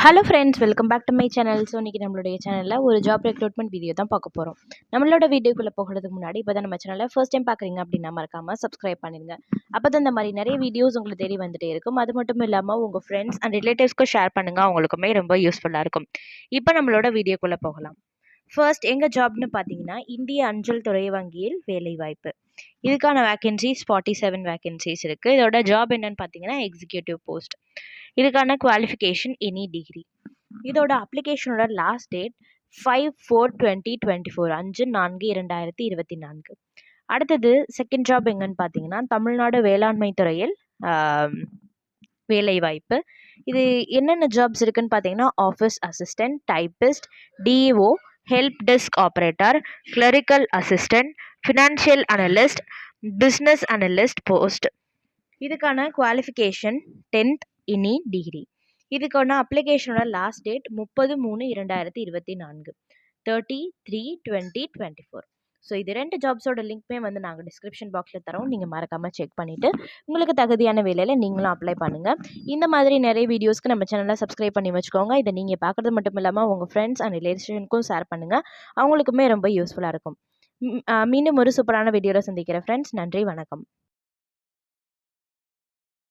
Hello friends, welcome back to my channel. So இன்றைக்கி நம்மளுடைய சேனலில் ஒரு ஜாப் ரெக்ரூட்மெண்ட் வீடியோ தான் பார்க்க போகிறோம். நம்மளோட வீடியோக்குள்ளே போகிறதுக்கு முன்னாடி இப்போ தான் நம்ம சேனலில் ஃபர்ஸ்ட் டைம் பார்க்குறீங்க அப்படின்னா மறக்காமல் சப்ஸ்கிரைப் பண்ணிடுங்க. அப்போ தான் இந்த மாதிரி நிறைய வீடியோஸ் உங்களுக்கு தேடி வந்துட்டே இருக்கும். அது மட்டும் இல்லாமல் உங்கள் ஃப்ரெண்ட்ஸ் அண்ட் ரிலேட்டிவ்ஸ்க்கும் ஷேர் பண்ணுங்கள், அவங்களுக்குமே ரொம்ப யூஸ்ஃபுல்லாக இருக்கும். இப்போ நம்மளோட வீடியோக்குள்ளே போகலாம். ஃபர்ஸ்ட் எங்கள் ஜாப்னு பார்த்தீங்கன்னா இந்திய அஞ்சல் துறை வங்கியில் வேலைவாய்ப்பு. இதுக்கான வேக்கன்சிஸ் 47 வேக்கன்சிஸ் இருக்குது. இதோட ஜாப் என்னன்னு பார்த்தீங்கன்னா எக்ஸிக்யூட்டிவ் போஸ்ட். இதுக்கான குவாலிஃபிகேஷன் எனி டிகிரி. இதோட அப்ளிகேஷனோட லாஸ்ட் டேட் 5/4/2024 5/4/2024. அடுத்தது செகண்ட் ஜாப் எங்கன்னு பார்த்தீங்கன்னா தமிழ்நாடு வேளாண்மை துறையில் வேலைவாய்ப்பு. இது என்னென்ன ஜாப்ஸ் இருக்குன்னு பார்த்தீங்கன்னா office assistant, typist, DO, help desk operator, clerical assistant, financial analyst, business analyst post. இதுக்கான குவாலிஃபிகேஷன் 10th எனி டிகிரி. இதுக்கான அப்ளிகேஷனோட லாஸ்ட் டேட் 30/3/2024 30/3/2024. ஸோ இது 2 ஜாப்ஸோட லிங்க்மே நாங்கள் டிஸ்கிரிப்ஷன் பாக்ஸில் தரோம். நீங்கள் மறக்காமல் செக் பண்ணிவிட்டு உங்களுக்கு தகுதியான வேலையில் நீங்களும் அப்ளை பண்ணுங்கள். இந்த மாதிரி நிறைய வீடியோஸ்க்கு நம்ம சேனலை சப்ஸ்கிரைப் பண்ணி வச்சுக்கோங்க. இதை நீங்கள் பார்க்குறது மட்டும் இல்லாமல் உங்கள் ஃப்ரெண்ட்ஸ் அண்ட் ரிலேஷனுக்கும் ஷேர் பண்ணுங்கள், அவங்களுக்குமே ரொம்ப யூஸ்ஃபுல்லாக இருக்கும். மீண்டும் ஒரு சூப்பரான வீடியோவில் சந்திக்கிறேன் ஃப்ரெண்ட்ஸ். நன்றி, வணக்கம்.